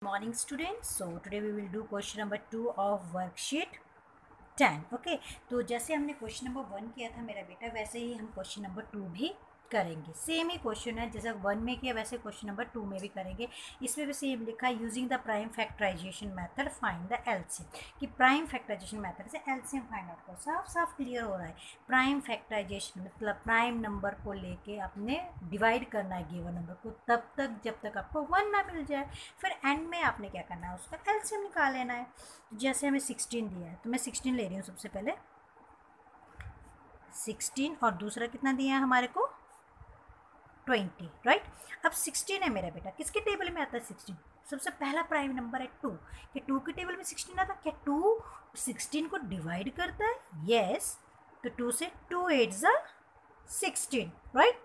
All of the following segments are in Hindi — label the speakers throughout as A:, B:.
A: Morning students, so today we will do question number 2 of worksheet 10. Okay तो जैसे हमने क्वेश्चन नंबर 1 किया था मेरा बेटा, वैसे ही हम क्वेश्चन नंबर 2 भी करेंगे. सेम ही क्वेश्चन है, जैसे 1 में किया वैसे क्वेश्चन नंबर 2 में भी करेंगे. इसमें भी सेम लिखा है using the prime factorization method find the LCM. कि प्राइम फैक्टराइजेशन मेथड से एलसीएम फाइंड आउट करो. साफ साफ क्लियर हो रहा है. प्राइम फैक्टराइजेशन मतलब प्राइम नंबर को लेके आपने डिवाइड करना है गिवन नंबर को तब तक जब तक आपको 1 ना मिल जाए. फिर एंड में आपने क्या करना है, उसका एलसीएम निकाल लेना है. जैसे हमें 16 दिया है तो मैं 16 ले रही हूँ. सबसे पहले 16 और दूसरा कितना दिया है हमारे को 20, राइट. अब 16 है मेरा बेटा, किसके टेबल में आता है 16? सबसे पहला प्राइम नंबर है 2. क्या 2 के टेबल में 16 आता? क्या 2 16 को डिवाइड करता है? यस. तो 2 से 2 8 ज़ा 16, राइट.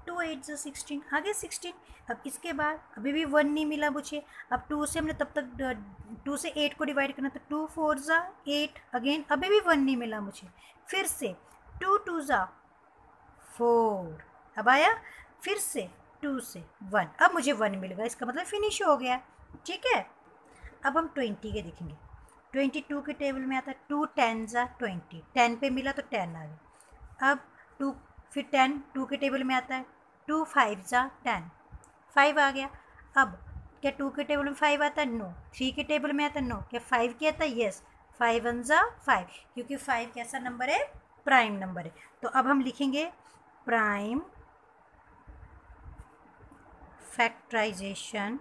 A: 2 8 ज़ा 16 आगे 16. अब इसके बाद अभी भी 1 नहीं मिला मुझे. अब 2 से हमने तब तक 2 से 8 को डिवाइड करना, तो 2 4 ज़ा 8. अगेन अभी भी 1 नहीं मिला मुझे. फिर से 2 2 ज़ा 4. अब आया फिर से 2 से 1. अब मुझे 1 मिल गया, इसका मतलब फिनिश हो गया. ठीक है. अब हम 20 के देखेंगे. 22 के टेबल में आता है 2 10 ज़ा 20. 10 पे मिला तो 10 आ गया. अब 2 फिर 10 2 के टेबल में आता है 2 5 ज़ा 10. 5 आ गया. अब क्या 2 के टेबल में 5 आता है? नो. 3 के टेबल में आता है? नो. क्या 5 के आता है? यस. 5 1 ज़ा 5, क्योंकि 5 कैसा नंबर है? प्राइम नंबर है. तो अब हम लिखेंगे prime factorization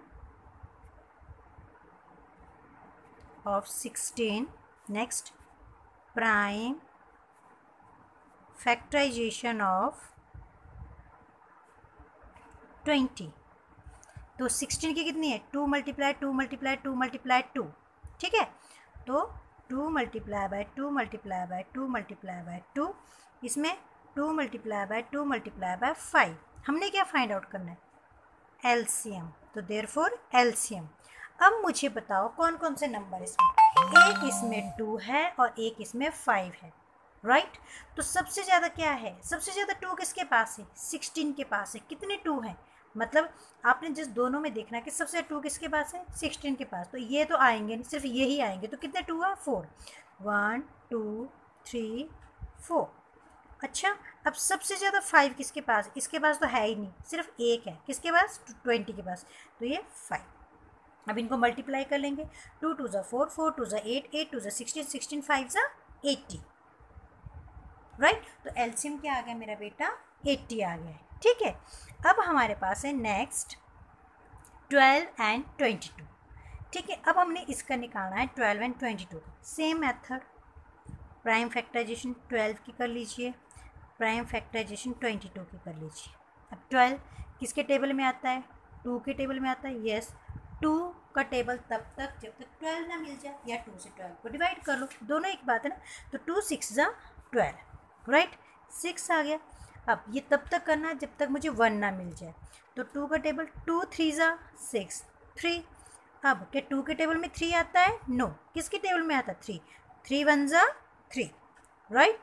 A: of 16. Next, prime factorization of 20. तो 16 की कितनी है? 2 मल्टीप्लाई 2 मल्टीप्लाई 2 मल्टीप्लाई 2. ठीक है. तो 2 multiply by 2 multiply by 2 multiply by 2. इसमें 2 मल्टीप्लाई बाय 2 मल्टीप्लाई बाय 5. हमने क्या फाइंड आउट करना है? एलसीएम. तो देयरफॉर एलसीएम. अब मुझे बताओ कौन कौन से नंबर इसमें? एक इसमें 2 है और एक इसमें 5 है, राइट. तो सबसे ज़्यादा क्या है? सबसे ज़्यादा 2 किसके पास है? 16 के पास है. कितने 2 हैं? मतलब आपने जिस दोनों में देखना कि सबसे ज़्यादा 2 किसके पास है? 16 के पास. तो ये तो आएंगे नहीं, सिर्फ ये ही आएंगे. तो कितने 2 है? 4. 1 2 3 4. अच्छा. अब सबसे ज़्यादा 5 किसके पास? इसके पास तो है ही नहीं, सिर्फ एक है. किसके पास? 20 के पास. तो ये 5. अब इनको मल्टीप्लाई कर लेंगे. 2 2 ज़ा 4 4 2 ज़ा 8 8 2 ज़ा 16 16 5 ज़ा 80, राइट. तो एलसीएम क्या आ गया मेरा बेटा? 80 आ गया है. ठीक है. अब हमारे पास है नेक्स्ट 12 एंड 22. ठीक है. अब हमने इसका निकालना है 12 एंड 22 का. Same method. प्राइम फैक्टराइजेशन 12 की कर लीजिए, प्राइम फैक्टराइजेशन 22 की कर लीजिए. अब 12 किसके टेबल में आता है? 2 के टेबल में आता है. यस. 2 का टेबल तब तक जब तक 12 ना मिल जाए, या 2 से 12 को डिवाइड कर लो. दोनों एक बात है ना. तो 2 6 ज़ा 12, राइट. 6 आ गया. अब ये तब तक करना है जब तक मुझे 1 ना मिल जाए. तो 2 का टेबल 2 3 ज़ा 6 3. अब क्या 2 के टेबल में 3 आता है? नो. किसके टेबल में आता है? 3. 3 1 ज़ा 3, राइट.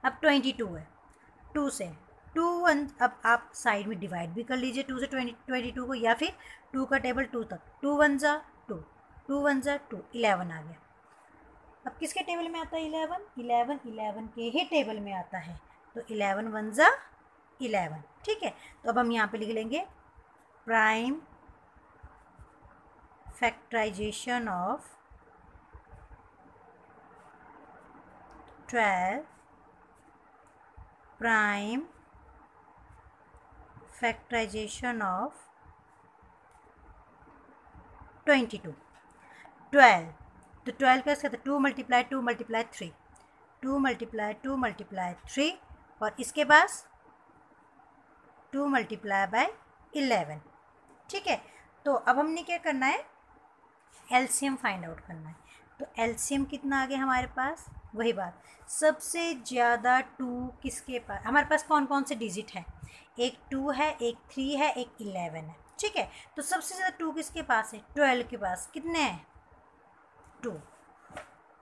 A: अब 22 है. 2 से 2 1. अब आप साइड में डिवाइड भी कर लीजिए 2 से 22 को, या फिर 2 का टेबल 2 तक. 2 1 ज़ा 2 2 1 ज़ा 2 11 आ गया. अब किसके टेबल में आता है? 11 11 11 के ही टेबल में आता है. तो 11 1 ज़ा 11. ठीक है. तो अब हम यहाँ पे लिख लेंगे prime factorization of 12 prime factorization of 22. 12. तो 12 का इसका 2 मल्टीप्लाई 2 मल्टीप्लाई 3. 2 multiply 2 multiply 3. और इसके पास 2 मल्टीप्लाई बाय 11. ठीक है. तो अब हमने क्या करना है? एलसीएम फाइंड आउट करना है. तो एलसीएम कितना आ गया हमारे पास? वही बात. सबसे ज़्यादा 2 किसके पास? हमारे पास कौन कौन से डिजिट हैं? एक 2 है, एक 3 है, एक 11 है. ठीक है. तो सबसे ज़्यादा 2 किसके पास है? 12 के पास. कितने हैं? 2.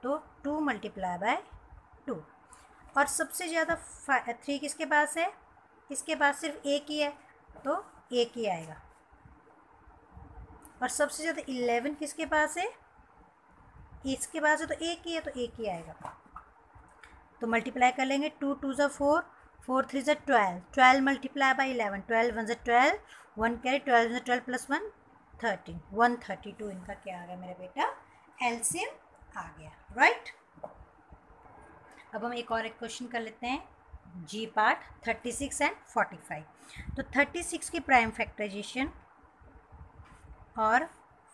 A: तो 2 मल्टीप्लाई बाय 2. और सबसे ज़्यादा 3 किसके पास है? इसके पास सिर्फ एक ही है, तो एक ही आएगा. और सबसे ज़्यादा 11 किसके पास है, इसके पास है, तो एक ही है, तो एक ही आएगा। तो मल्टीप्लाई कर लेंगे, 2 2 ज़ा 4, 4 3 ज़ा 12, 12 मल्टीप्लाई बाई 11, 12 1 ज़ा 12, 1 कैरी, 12 ज़ा 12 प्लस 1 13, 132 इनका क्या आ गया मेरा बेटा, एलसीएम आ गया, राइट। अब हम एक और एक क्वेश्चन कर लेते हैं, जी पार्ट 36 एंड 45। तो 36 की प्राइम फैक्टराइजेशन और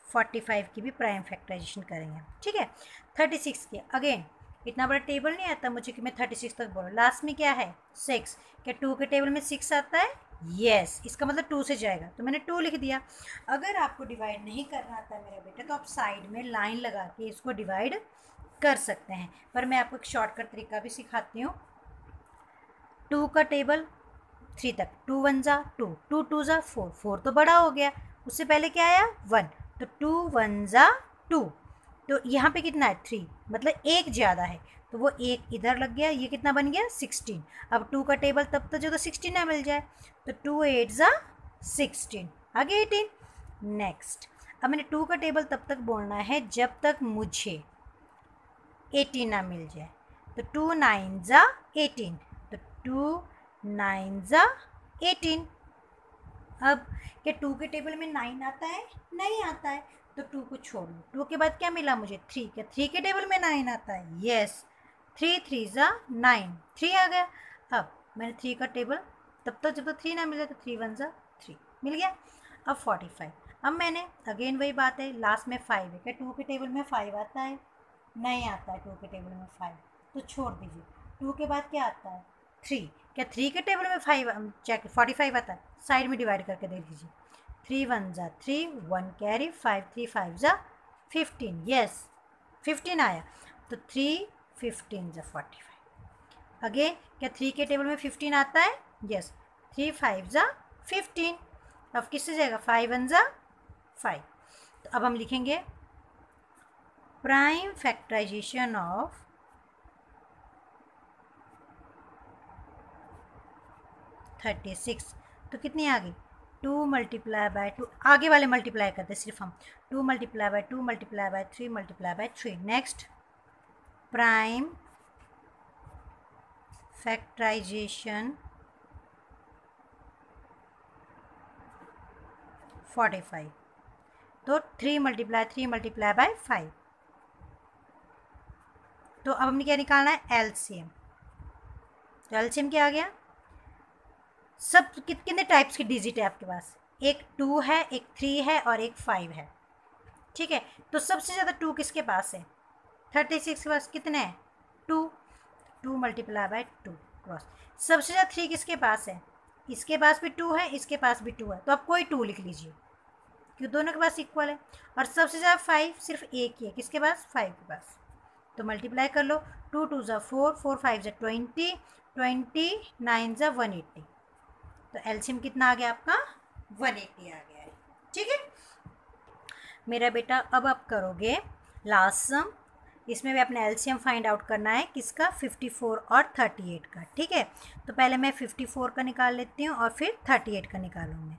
A: 45 की भी प्राइम फैक्टराइजेशन करेंगे, ठीक है। 36 की अगेन इतना बड़ा टेबल नहीं आता मुझे कि मैं 36 तक बोलूँ, लास्ट में क्या है 6, क्या 2 के टेबल में 6 आता है, यस, इसका मतलब 2 से जाएगा, तो मैंने 2 लिख दिया। अगर आपको डिवाइड नहीं करना आता है मेरा बेटा, तो आप साइड में लाइन लगा के इसको डिवाइड कर सकते हैं, पर मैं आपको एक शॉर्टकट तरीका भी सिखाती हूँ। 2 का टेबल 3 तक, 2 1 ज़ा 2, 2 2 ज़ा 4, 4 तो बड़ा हो गया, उससे पहले क्या आया 1, तो 2 1 ज़ा 2, तो यहाँ पे कितना है 3, मतलब एक ज़्यादा है, तो वो एक इधर लग गया, ये कितना बन गया 16। अब 2 का टेबल तब तक जो तो 16 ना मिल जाए, तो 2 8 ज़ा 16, आगे 18। नेक्स्ट, अब मैंने 2 का टेबल तब तक बोलना है जब तक मुझे 18 ना मिल जाए, तो 2 9 ज़ा 18, तो 2 9 ज़ा 18। अब क्या 2 के टेबल में 9 आता है, नहीं आता है, तो 2 को छोड़ दो, 2 के बाद क्या मिला मुझे 3, क्या 3 के टेबल में 9 आता है, यस, 3 3 ज़ा 9, 3 आ गया। अब मैंने 3 का टेबल तब तक जब तक 3 ना मिला, तो 3 1 ज़ा 3 मिल गया। अब 45, अब मैंने अगेन वही बात है, लास्ट में 5 है, क्या 2 के टेबल में 5 आता है, नहीं आता है 2 के टेबल में 5, तो छोड़ दीजिए। 2 के बाद क्या आता है 3, क्या 3 के टेबल में 5 चेक 45 आता है, साइड में डिवाइड करके देख लीजिए, 3 1 ज़ा 3, 1 कैरी, 5 3 5 ज़ा 15, यस 15 आया, तो 3 15 ज़ा 45। अगेन क्या 3 के टेबल में 15 आता है, यस, 3 5 ज़ा 15, अब किससे जाएगा 5 1 ज़ा 5। तो अब हम लिखेंगे प्राइम फैक्टराइजेशन ऑफ 36, तो कितनी आ गई 2 मल्टीप्लाई बाय 2, आगे वाले मल्टीप्लाई करते सिर्फ हम, 2 multiply by 2 multiply by 3 multiply by 3। Next, prime factorization 45, तो 3 मल्टीप्लाई बाय 5। तो अब हमने क्या निकालना है एलसीएम, तो एलसीएम क्या आ गया, सब कितने टाइप्स की डिजिट है आपके पास, एक 2 है, एक 3 है और एक 5 है, ठीक है। तो सबसे ज़्यादा 2 किसके पास है, 36 के पास कितने हैं 2, 2 मल्टीप्लाई बाय 2 क्रॉस। सबसे ज़्यादा 3 किसके पास है, इसके पास भी 2 है, इसके पास भी 2 है, तो आप कोई 2 लिख लीजिए क्योंकि दोनों के पास इक्वल है। और सबसे ज़्यादा 5 सिर्फ एक ही है, किसके पास 5 के पास, तो मल्टीप्लाई कर लो, 2 2 ज़ा 4, 4 5 ज़ा 20, 20 9 ज़ा 180, तो एलसीएम कितना आ गया आपका 180 आ गया है, ठीक है मेरा बेटा। अब आप करोगे लास्ट सम, इसमें भी अपने एलसीएम फाइंड आउट करना है किसका 54 और 38 का, ठीक है। तो पहले मैं 54 का निकाल लेती हूँ और फिर 38 का निकालूंगी।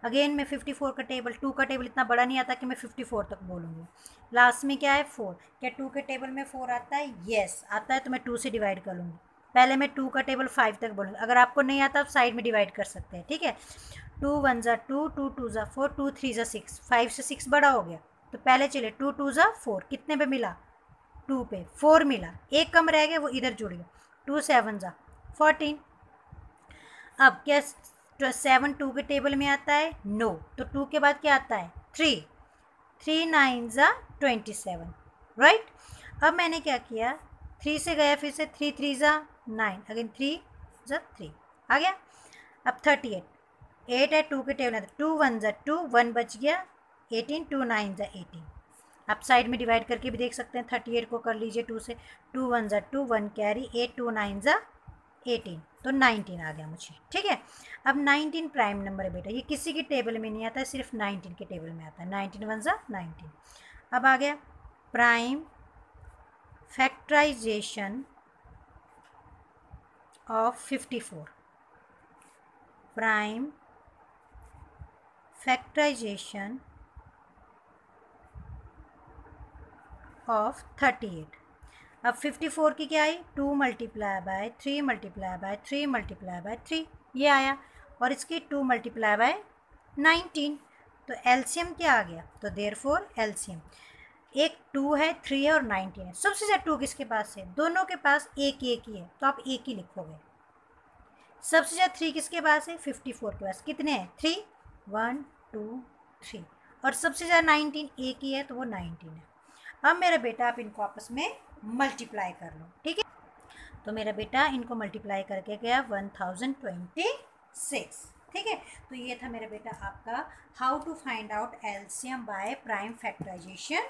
A: अगेन मैं 54 का टेबल, 2 का टेबल इतना बड़ा नहीं आता कि मैं 54 तक बोलूँगी। लास्ट में क्या है 4, क्या 2 के टेबल में 4 आता है, येस आता है, तो मैं 2 से डिवाइड कर लूँगी। पहले मैं 2 का टेबल 5 तक बोलूँगी, अगर आपको नहीं आता आप साइड में डिवाइड कर सकते हैं, ठीक है। 2 1 ज़ा 2, 2 2 ज़ा 4, 2 3 ज़ा 6, 5 से 6 बड़ा हो गया, तो पहले चले 2 2 ज़ा 4, कितने पे मिला 2 पे 4 मिला, एक कम रह गया वो इधर जुड़ गया, 2 7 ज़ा 14। अब क्या 7 2 के टेबल में आता है, नो, तो 2 के बाद क्या आता है 3, 3 9 ज़ा 27, राइट। अब मैंने क्या किया 3 से गया, फिर से 3 3 ज़ा 9, अगेन 3 ज़ा 3 आ गया। अब 38, 8 है 2 के टेबल में, 2 1 ज़ा 2, 1 बच गया 18, 2 9 ज़ा 18। आप साइड में डिवाइड करके भी देख सकते हैं, 38 को कर लीजिए 2 से, 2 1 ज़ा 2, 1 कैरी, 8 2 9 ज़ा 18, तो 19 आ गया मुझे, ठीक है। अब 19 प्राइम नंबर है बेटा, ये किसी की टेबल में नहीं आता है, सिर्फ 19 के टेबल में आता है, 19 1 ज़ा 19। अब आ गया prime factorization of 54, prime factorization of 38। अब 54 की क्या आई, 2 multiply by 3 multiply by 3 multiply by 3, ये आया, और इसकी 2 मल्टीप्लाई बाय 19। तो एलसीएम क्या आ गया, तो देयरफॉर एलसीएम एक 2 है, 3 है और 19 है। सबसे ज़्यादा 2 किसके पास है, दोनों के पास एक एक ही है, तो आप एक ही लिखोगे। सबसे ज़्यादा 3 किसके पास है, 54 के पास। कितने हैं, 3, 1 2 3, और सबसे ज़्यादा 19 एक ही है, तो वो 19 है। अब मेरा बेटा आप इनको आपस में मल्टीप्लाई कर लो, ठीक है। तो मेरा बेटा इनको मल्टीप्लाई करके गया 1026, ठीक है। तो ये था मेरा बेटा आपका how to find out LCM by prime factorization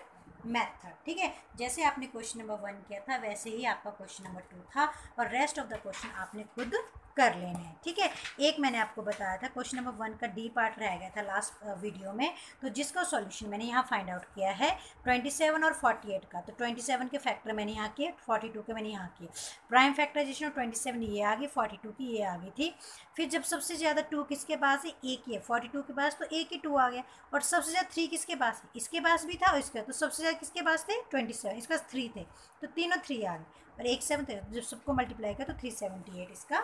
A: method, ठीक है। जैसे आपने क्वेश्चन नंबर 1 किया था वैसे ही आपका क्वेश्चन नंबर 2 था, और रेस्ट ऑफ द क्वेश्चन आपने खुद कर लेने हैं, ठीक है। एक मैंने आपको बताया था क्वेश्चन नंबर 1 का डी पार्ट रह गया था लास्ट वीडियो में, तो जिसका सॉल्यूशन मैंने यहाँ फाइंड आउट किया है 27 और 48 का। तो 27 के फैक्टर मैंने यहाँ किए, 42 के मैंने यहाँ किए। प्राइम फैक्टराइजेशन और 27 ये आ गई, 42 की ये आ गई थी। फिर जब सबसे ज़्यादा 2 किसके पास है, एक ही है, 42 के पास, तो एक ही 2 आ गया। और सबसे ज़्यादा 3 किसके पास है, इसके पास भी था और इसके, तो सबसे ज़्यादा किसके पास थे, 27, इसके पास 3 थे, तो तीनों 3 आ गए, और एक 7 थे, जब सबको मल्टीप्लाई किया तो 378 इसका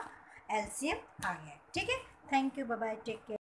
A: एलसीएम आ गया, ठीक है। Thank you, bye bye, take care.